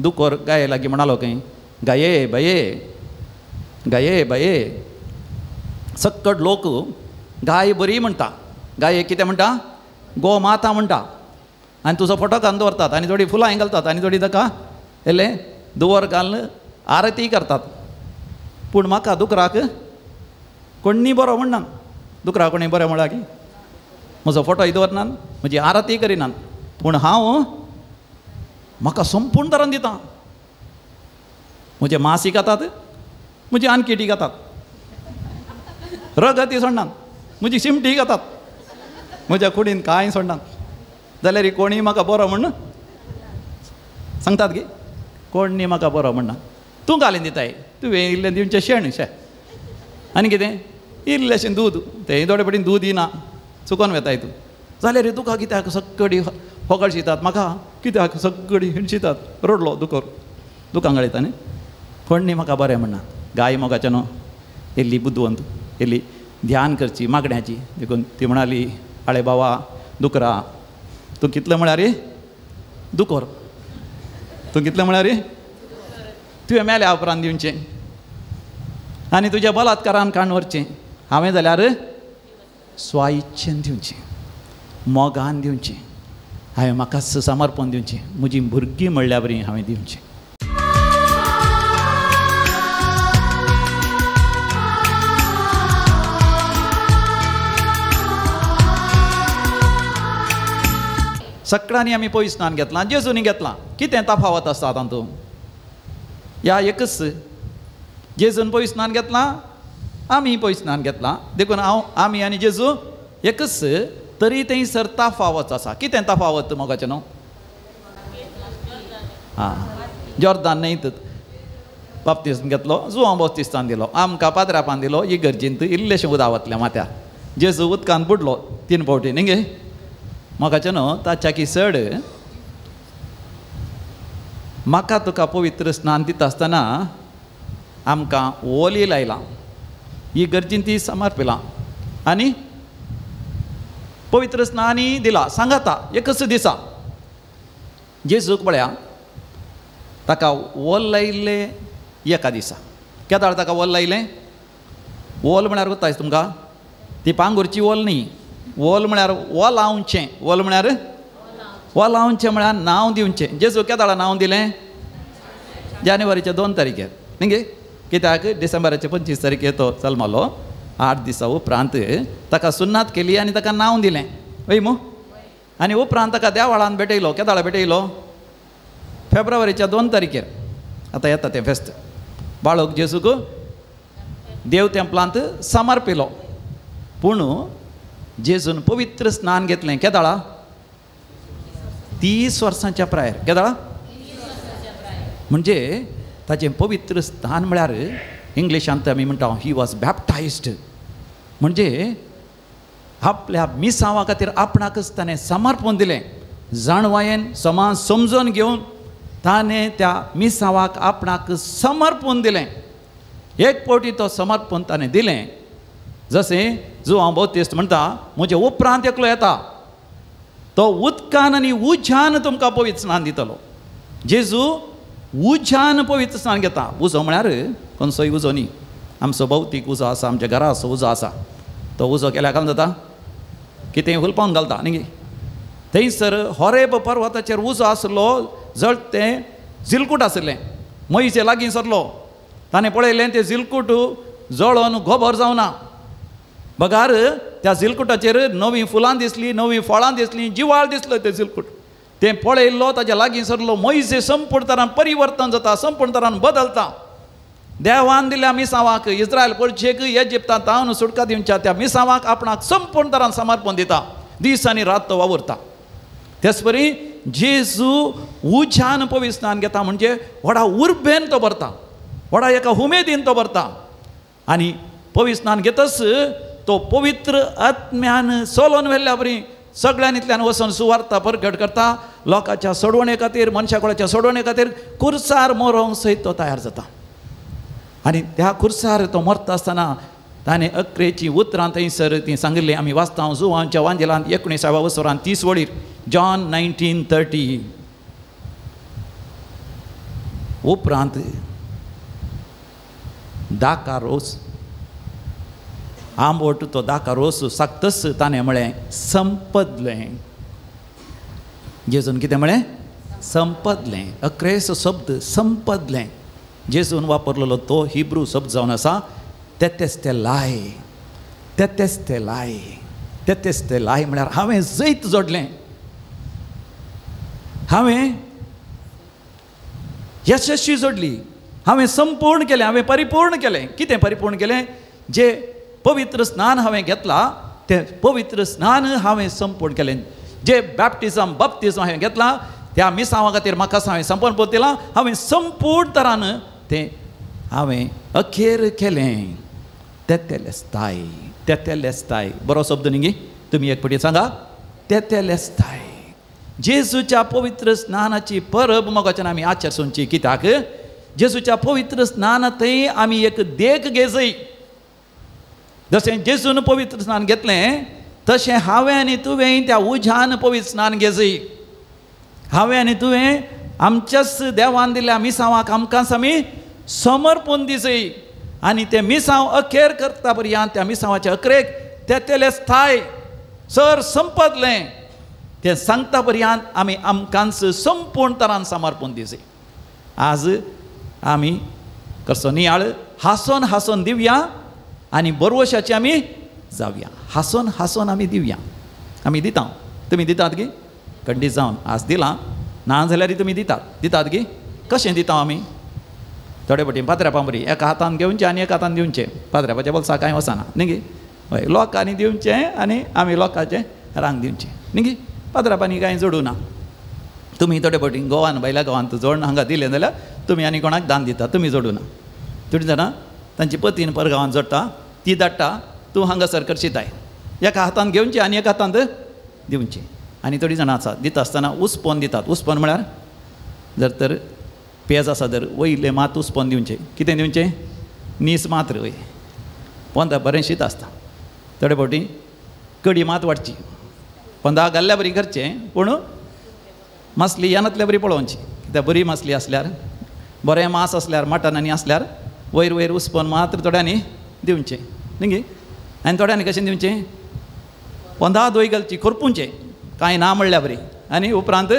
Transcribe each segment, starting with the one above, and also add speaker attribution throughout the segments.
Speaker 1: दुकोर गाये लागीं म्हणालो खंय गाये बाये गाये बाये. सक्कट लोक गाय बरी म्हणटा, गाये कितें म्हणटा गो माता म्हणटा. आनी तुजो फोटो घालून दवरतात आनी थोडी फुलां घालतात आनी थोडी ताका इल्लें दुवर घालून आरती करतात. पूण म्हाका दुकराक कोणी बरो म्हणनात. दुकरा कोणी बरें म्हणला की म्हजो फोटोय दवरनात, म्हजी आरती करिनात. पूण हांव म्हाका संपूर्ण तरान दिता. म्हजे मासी खातात, म्हजी आनकिटी खातात, रगती सोडनात, म्हजी शिमटी खातात, म्हज्या कुडीन कांय सोडनात. जाल्यार कोणी म्हाका बरो म्हण सांगतात की कोणी म्हाका बरो म्हणना. तूं घालीन दिताय, तुवें इल्लें दिवचें शेण शे आनी कितें इल्लेशें दूद, तें थोडे पटीन दूद दिना, चुकोन वेताय तूं. जाल्यार तुका कित्याक सगळी होगळशितात, म्हाका कित्याक सगळी हिणशितात. रडलो दुकोर दुकान घालयता न्ही. कोणी म्हाका बरें म्हणना. गाय मोगाचें न्हू, इल्ली बुद्दवंत, इल्ली ध्यान करची मागण्याची. देखून ती म्हणाली आळे बाबा दुकरा तूं कितलें म्हळ्यार रे दुकोर, तूं कितलें म्हळ्यार रे तुवें मेल्या उपरांत दिवचें आनी तुज्या बलात्कारान काडून व्हरचें. हांवें जाल्यार स्वाइच्छेन दिवचें, मोगान दिवचें, हांवें म्हाका समर्पण दिवचें, म्हजीं भुरगीं म्हणल्या बरी हांवें दिवचें. सकाळीं आमी पयस स्नान घेतलां, जेजूनी घेतलां. कितें तफावत आसता तातूंत? ह्या एकच जेजून पयस स्नान घेतलां, आमी पयस स्नान घेतलां. देखून आमी आनी जेजू एकच, तरी थंयसर तफावत आसा. कितें तफावत मोगाचें न्हू? हां, जॉर्दान न्हंयत बाप्तिस्म घेतलो, जुवां बाप्तिस्तान दिलो, आमकां पाद्रापान दिलो, इगर्जेंत इल्लेशें उदक वतलें माथ्यार. जेजू उदकान बुडलो 3 फावटी न्ही गे. मोगाचें न्हू? ताच्या की चड म्हाका तुका पवित्र स्नान दिता आसतना आमकां ओली लायलां, इगर्जेन ती समर्पिलां आनी पवित्र स्नानय दिलां. सांगाता एकच दिसा जेजूक पळया ताका ओल लायिल्लें एका दिसा. केदार ताका ओल लायलें? ओल म्हळ्यार कोतायस तुमकां? ती पांगुरची ओल न्ही. ओल म्हळ्यार ओलावचें. ओल म्हळ्यार ओलावचें म्हळ्यार नांव दिवचें. जेजू केदाळा नांव दिलें? जानेवारीच्या 2 तारखेर न्ही गे. कित्याक डिसेंबराच्या 25 तारखेर तो जल्मलो. 8 दिसा उपरांत ताका सुन्नात केली आनी ताका नांव दिलें. वय मू. आनी उपरांत ताका देवाळान भेटयलो. केदाळा भेटयलो? फेब्रुवारीच्या 2 तारखेर. आतां येता तें फेस्त. बाळक जेजूक देव तेंपलांत समर्पिलो. पूण जेजून पवित्र स्नान घेतलें केदाळा 30 वर्सांच्या प्रायर. केदाळा म्हणजे ताचें पवित्र स्नान म्हळ्यार इंग्लिशांत आमी म्हणटा ही वॉज बॅप्टायज्ड. म्हणजे आपल्या मिसांवा खातीर आपणाकच ताणें समर्पण दिलें. जाणवायेन समाज समजून घेवन ताणें त्या मिसांवाक आपणाक समर्पण दिलें. एक फावटी तो समर्पण ताणें दिलें. जशें जुवां बाप्तिस्त म्हणटा म्हजे उपरांत एकलो येता तो उदकान आनी उज्यान तुमकां पवित्र स्नान दितलो. जेजू उज्यान पवित्र स्नान घेता. उजो म्हळ्यार खंयचोय उजो न्ही. आमचो भौतीक उजो आसा, आमच्या घरा असो उजो आसा. तो उजो केल्या काय जाता? कितेंय हुलपावन घालता न्ही. थंयसर होरेब पर्वताचेर उजो आसलो, जळ तें जिलकूट आसलें. मईचे लागीं सरलो. ताणें पळयलें तें जिलकूट जळोन गोबर जावना. बगार त्या जिलकुटाचेर नवीं फुलां दिसलीं, नवीं फळां दिसलीं, जिवाळ दिसलो तें जिलकूट. तें पळयल्लो, ताच्या लागीं सरलो. मईसे संपूर्ण तरान परिवर्तन जाता, संपूर्ण तरान बदलता. देवान दिल्या मिसांवाक, इस्रायल पडचेक इजिप्तांत सुटका दिवच्या त्या मिसांवाक आपणाक संपूर्ण तरान समर्पण दिता. दीस आनी रात तो वावुरता. तेच परी जेजू उज्यान पवित्र स्नान घेता. म्हणजे व्हडा उर्बेन तो भरता, व्हडा एका उमेदीन तो भरता. आनी पवित्र स्नान घेतच तो पवित्र आत्म्यान सोलोन व्हेल्ल्या बरी सगळ्यांनींतल्यान वचून सुवार्ता प्रकट करता. लोकांच्या सोडवणे खातीर, मनशा कुळाच्या सोडवणे खातीर खुर्सार मरोंक सयत तो तयार जाता. आनी त्या खुर्सार तो मरता आसतना ताणें अकरेची उतरां थंयसर ती सांगिल्लीं. आमी वाचता जुवांच्या वांजेलांत 19व्या वसरांत 30 वडीर जॉन 19:30. उपरांत दाका रोस आंबोट तो दाका रोस सक्तस ताणें म्हळें संपदलें. जेजून कितें म्हळें? संपदलें. अक्रेस शब्द संपदलें जेजून वापरलेलो तो हिब्रू शब्द जावन आसा तेतेस्तेलाय. तेतेस्तेलाय तेतेस्तेलाय म्हळ्यार हांवें जैत जोडलें, हांवें यशस्वी जोडली, हांवें संपूर्ण केलें, हांवें परिपूर्ण केलें. कितें परिपूर्ण केलें? जे पवित्र स्नान हांवें घेतलां तें पवित्र स्नान हांवें संपूर्ण केलें. जे बॅप्टिजम हांवें घेतलां त्या मिसांवा खातीर म्हाका हांवें समर्पण दिलां. हांवें संपूर्ण तरान तें हांवें अखेर केलें. तेतेलेस्ताय. तेतेलेस्ताय बरो शब्द न्ही गे? तुमी एक फावटी सांगा तेतेलेस्ताय. जेजूच्या पवित्र स्नानाची परब मोगाच्यान आमी आचरसूंची. कित्याक जेजूच्या पवित्र स्नानांतय आमी एक देख घेजय. जशें जेजून पवित्र स्नान घेतलें तशें हांवें आनी तुवें त्या उज्यान पवित्र स्नान घेजय. हांवें आनी तुवें आमच्याच देवान दिल्ल्या मिसांवाक आमकांच आमी समर्पण दिजय. आनी तें मिसांव अखेर करता पर्यंत त्या मिसांवाच्या अखेरेक तेतेलेस्ताय सर संपदलें तें सांगता पर्यंत आमी आमकांच संपूर्ण तरान समर्पण दिजय. आज आमी कसो नियाळ हांसोन हांसोन दिवया आनी बरवशाची आमी जावया. हांसोन हांसोन आमी दिवया. आमी दिता. तुमी दितात गे? खंडीत जावन आज दिलां ना जाल्यार तुमी दितात गे? कशें दिता आमी? थोडे फावटी पात्र्यापा बरी एका हातान घेवचें आनी एका हातान दिवचें. पात्र्यापाच्या बोल्सा कांय वचना न्ही गे? हय, लोकांनी दिवचें आनी आमी लोकांचें रांग दिवचें न्ही गे? पात्र्यापांनी कांय जोडूं ना. तुमी थोडे फावटी गोवान भायल्या गोवान जोडून हांगा दिलें जाल्यार तुमी आनी कोणाक दान दिता, तुमी जोडूं ना. थोडीं जाणां तांची पतीन परगांवान जोडटा, ती धाडटा, तूं हांगासर करशिताय. एका हातान घेवचें आनी एका हातान दिवचें. आनी थोडीं जाणां आसात दिता आसतना उस्पोन दितात. उस्पोन म्हळ्यार जर तर पेज आसा जर वयलें मात उस्पोन दिवचें. कितें दिवचें? नीस मात्र वय पोंदा बरें शीत आसता. थोडे फावटी कडी मात वाडची, पोंदा घाल्ल्या बरी करचें, पूण मासली येनातल्या बरी पळोवची. कित्याक बरी मासली आसल्यार बरें मांस आसल्यार मटन आनी आसल्यार वयर वयर उस्पोन मात्र थोड्यांनी दिवचें न्ही गे? आनी थोड्यांनी कशें दिवचें? पोंदा दोय घालची, खुरपुंचें कांय ना म्हणल्या बरी. आनी उपरांत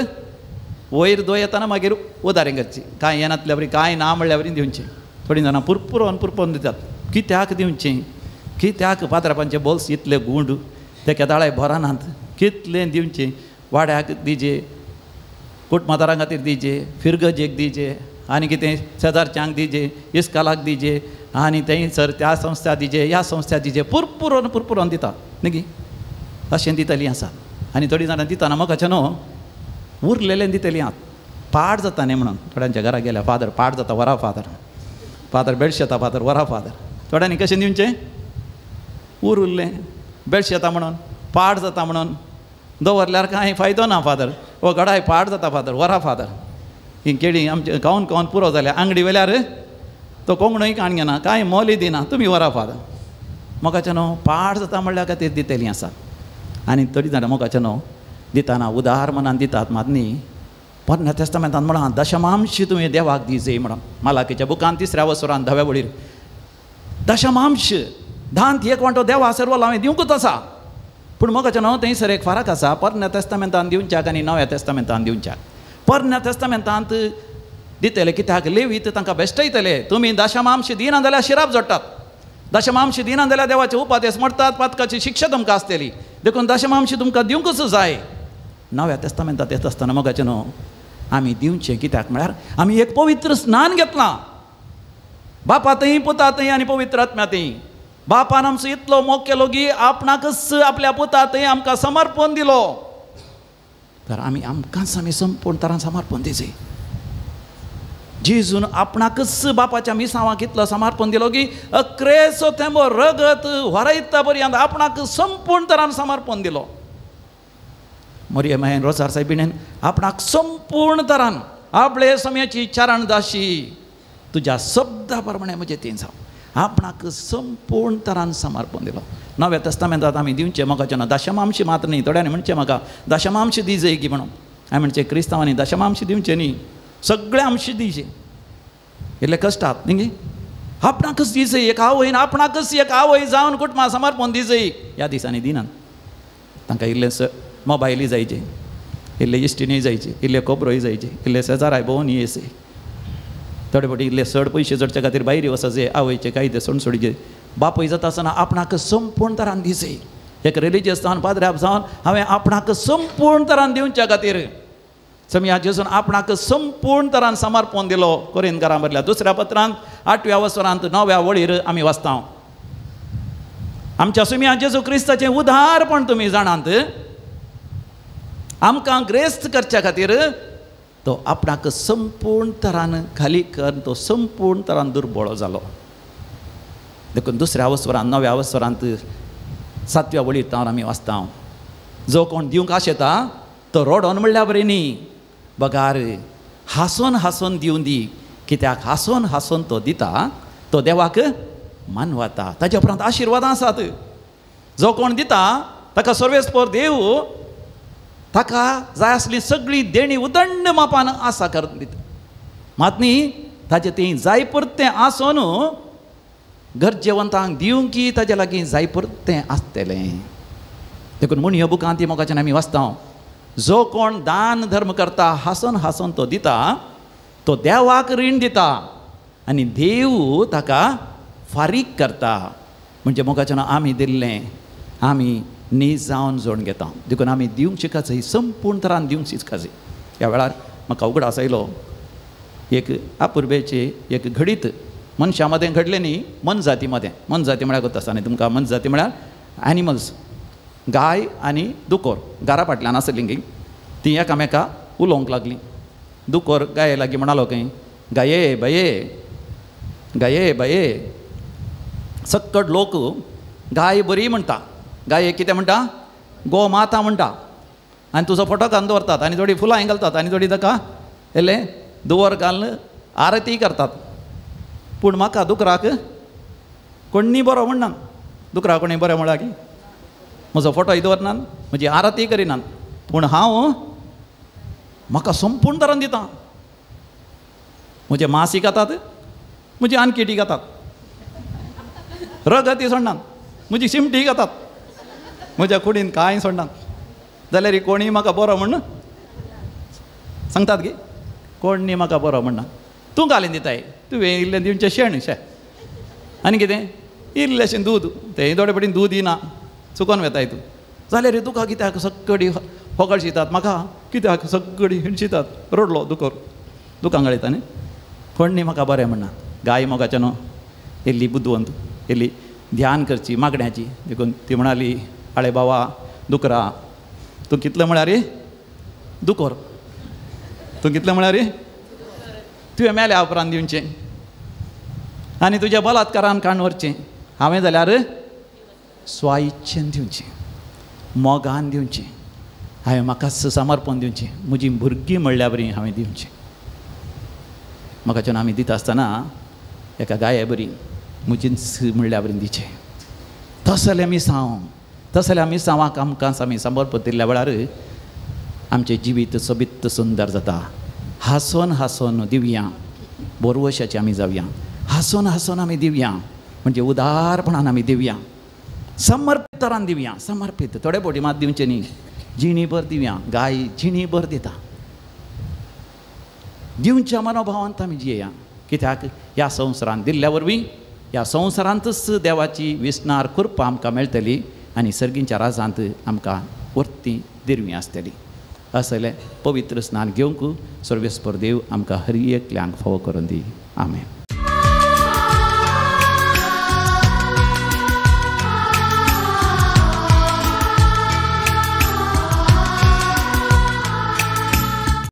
Speaker 1: वयर दोय येताना मागीर उदारें करची. कांय येनातल्या बरी कांय ना म्हणल्या बरी दिवचें. थोडीं जाणां पुरपुरोन दितात. कित्याक दिवचें? कित्याक पात्रापांचे बोल्स इतले गुंड ते केदाळे भरनात. कितलें दिवचें? वाड्याक दिजे, कुटमातारां खातीर दिजे, फिरगजेक दिजे, आनी कितें शेजारच्यांक दिजे, इस्कालाक दिजे, आनी थंयसर त्या संस्था दिजे, ह्या संस्था दिजे, पुरपुरोन दितात न्ही गे? अशें दितलीं आसात. आनी थोडीं जाणां दितना म्हाका न्हू उरलेलें दितलीं आहात. पाड जाता न्ही म्हणून थोड्यांच्या घरा गेल्या फादर पाड जाता, वरा फादर बेडशेता फादर, वरा फादर. थोड्यांनी कशें दिवचें? उरलें बेडशेता म्हणून, पाड जाता म्हणून दवरल्यार कांय फायदो ना फादर. हो गडाय पाड जाता फादर, वरा फादर. ही केळी आमचे खावन पुरो जाल्या आंगडी वेल्यार तो कोंगणूय काण घेना, कांय मोली दिना, तुमी वरा फादर. मोगाचें न्हू पाड जाता म्हणल्या खातीर दितलीं आसा. आनी थोडीं जाणां मोगाचें न्हू दितना उदार मनान दितात. मात न्ही पोरण्या तेस्तामेंतान म्हणा दशमांश तुवें देवाक दिजय म्हणून मालाकीच्या बुकान 3ऱ्या वसुरान 10व्या वळीर दशमांश 10th वांटो देवा सर्वला हांवें दिवंकूच आसा. पूण मोगाचें न्हू थंयसर एक फरक आसा पोरण्या तेस्तामेंतान दिवच्याक आनी नव्या तेस्तामेंतान दिवच्याक. पोरण्या तेस्तामेंतांत दितले कित्याक लेवीत तांकां बेश्टयतले. तुमी दशमांश दिना जाल्यार शिराप जोडटात. दशमांश दिना जाल्यार देवाचे उपादेश म्हणटात, पातकाची शिक्षा तुमकां आसतली. देखून दशमांश तुमकां दिवंकूच जाय. नव्या तेस्तामेंतांत येता आसतना मोगाचें न्हू आमी दिवचें. कित्याक म्हळ्यार आमी एक पवित्र स्नान घेतलां. बापातय पुतातय आनी पवित्र आत्म्यातय. बापान आमचो इतलो मोग केलो की आपणाकच आपल्या पुतातय आमकां समर्पण दिलो. तर आमी आमकांच आमी संपूर्ण तरान समर्पण दिजय. जेजून आपणाकच बापाच्या मिसांवाक इतलो समर्पण दिलो की अक्रेसो थेंबो रगत व्हरयता पर्यंत आपणाक संपूर्ण तरान समर्पण दिलो. मरियम रोजार साहेबीणेन आपणाक संपूर्ण तरान आपले समयाची चरण दाशी तुज्या शब्दा प्रमाणे म्हजें तें जावं. आपणाक संपूर्ण तरान समर्पण दिलो. नव्या तेस्तामेंतांत आमी दिवचें मोगाचें ना. दशमांश मात्र न्ही. थोड्यांनी म्हणचें म्हाका दशमांश दिजय की म्हणून. हांवें म्हणचें क्रिस्तांवांनी दशमांश दिवचें न्ही, सगळे अंश दिवचे. इल्ले कश्टात न्ही आपणाकच दिसय एक आवयन आपणाकच एक आवय जावन कुटुंबा समर्पण दिसय ह्या दिसांनी दिनात तांकां इल्ले मोबायली जायचे इल्ले इश्टिणीय जायचे इल्ले कोबरोय जायचे इल्ले शेजाराय भोंवन येसय थोडे फावटी इल्ले चड पयशे जोडचे खातीर भायरी वचचे आवयचे काही ते सणसुडीचे बापूय जाता आसतना आपणाक संपूर्ण तरान दिसय एक रिलिजियस जावन पाद्र्याप जावन हांवें आपणाक संपूर्ण तरान दिवच्या खातीर समया जेजून आपणाक संपूर्ण तरान समर्पण दिलो कोरिंथकारां बरयल्या दुसऱ्या पत्रांत 8व्या वसरांत 9व्या वळीर आमी वाचता आमच्या सुम्या जेजू क्रिस्ताचें उदारपण तुमी जाणात आमकां ग्रेस्त करच्या खातीर तो आपणाक संपूर्ण तरान खाली कर तो संपूर्ण तरान दुर्बळो जालो देखून दुसऱ्या वसरांत 9व्या वसरांत 7व्या वळीर तावन आमी वाचता जो कोण दिवंक आशेता तो रोडोन म्हणल्यार बरें न्ही बगार हांसोन हांसोन दिवन दी कित्याक हांसोन हांसोन तो दिता तो देवाक मानवता ताच्या उपरांत आशिर्वादां आसात जो कोण दिता ताका सर्वेस्पर देव ताका जाय आसली सगळी देणी उदंड मापान आसा करून दिता मात न्ही ताचें तें जाय परतें आसोन गरजेवंतांक दिवंक की ताचे लागीं जाय परतें आसतलें देखून म्हूण ह्या बुकांत ती मोगाच्यान आमी वाचता जो कोण दान धर्म करता हांसोन हांसोन तो दिता तो देवाक रीण दिता आनी देव ताका फारीक करता म्हणजे मोगाच्यान आमी दिल्लें आमी नीज जावन जोडून घेता देखून आमी दिवंक शिकाचें संपूर्ण तरान दिवंक शिकाचें ह्या वेळार म्हाका उगडास आयलो एक आपुर्बेचे एक घडीत मनशा मदें घडलें न्ही मन जाती मदें मन जाती म्हळ्यार कोता आसा न्ही तुमकां मन जाती म्हळ्यार एनिमल्स गाय आनी दुकोर घरा फाटल्यान आसली गी ती एकामेका उलोवंक लागली दुकोर गाये लागीं म्हणालो खंय गाये बाये सक्कट लोक गाय बरी म्हणटा गायेक कितें म्हणटा गो माता म्हणटा आनी तुजो फोटो घालून दवरतात आनी थोडी फुलां घालतात आनी थोडी ताका इल्लें दुवर घालून आरती करतात पूण म्हाका दुकराक कोणी बरो म्हणना दुकरा कोणी बरें म्हणला की म्हजो फोटो दवरनात म्हजी आरती करिनात पूण हांव म्हाका संपूर्ण तरान दिता म्हजे मासी घातात म्हजी आनकिटी घातात रगती सोडनात म्हजी शिमटी घातात म्हज्या कुडीन कांय सोडनात जाल्यार कोणी म्हाका बरो म्हण सांगतात गे कोणी म्हाका बरो म्हणना तूं घालीन दिताय तुवें इल्लें दिवचें शेण शे आनी कितें इल्लेशें दूद तें थोडे फावटी दूद येना चुकोन वेताय तूं जाल्यार तुका कित्याक सगळी होगळशितात म्हाका कित्याक सगळी हिणशितात रडलो दुकान घालयता न्ही कोणी म्हाका बरें म्हणना गाय मोगाच्या न्हू इल्ली बुद्दवंत इल्ली ध्यान करची मागण्याची देखून ती म्हणाली आळे बाबा दुकरा तूं कितलें म्हळ्यार रे दुकोर तूं कितलें म्हळ्यार रे तुवें मेल्या उपरांत दिवचें आनी तुज्या बलात्कारान काण व्हरचें हांवें जाल्यार स्वाइच्छेन दिवचें मोगान दिवचें हांवें म्हाकाच समर्पण दिवचें म्हजीं भुरगीं म्हणल्या बरीं हांवें दिवचें म्हाकाच्यान आमी दिता आसतना एका गाये बरी म्हजींच म्हणल्या बरीं दिचें तसलें मिसांवाक आमकां आमी समर्पण दिल्ल्या वेळार आमचें जिवीत सोबीत सुंदर जाता हांसोन हांसोन दिवया बोरवशाचें आमी जावया हांसोन हांसोन आमी दिवया म्हणजे उदारपणान आमी दिवया समर्पित तरान दिवया समर्पित थोडे फावटी मात दिवचें न्ही जिणीभर दिवया गाय जिणीभर दिता दिवच्या मनोभावांत आमी जियेया कित्याक ह्या संवसारांत दिल्ल्या वरवीं ह्या संवसारांतच देवाची विस्नार कृपा आमकां मेळटली आनी सर्गींच्या राजांत आमकां वर्ती दिरवीं आसतली असलें पवित्र स्नान घेवंक सर्वेस्पर देव आमकां हर एकल्यांक फावो करून दी आमेन.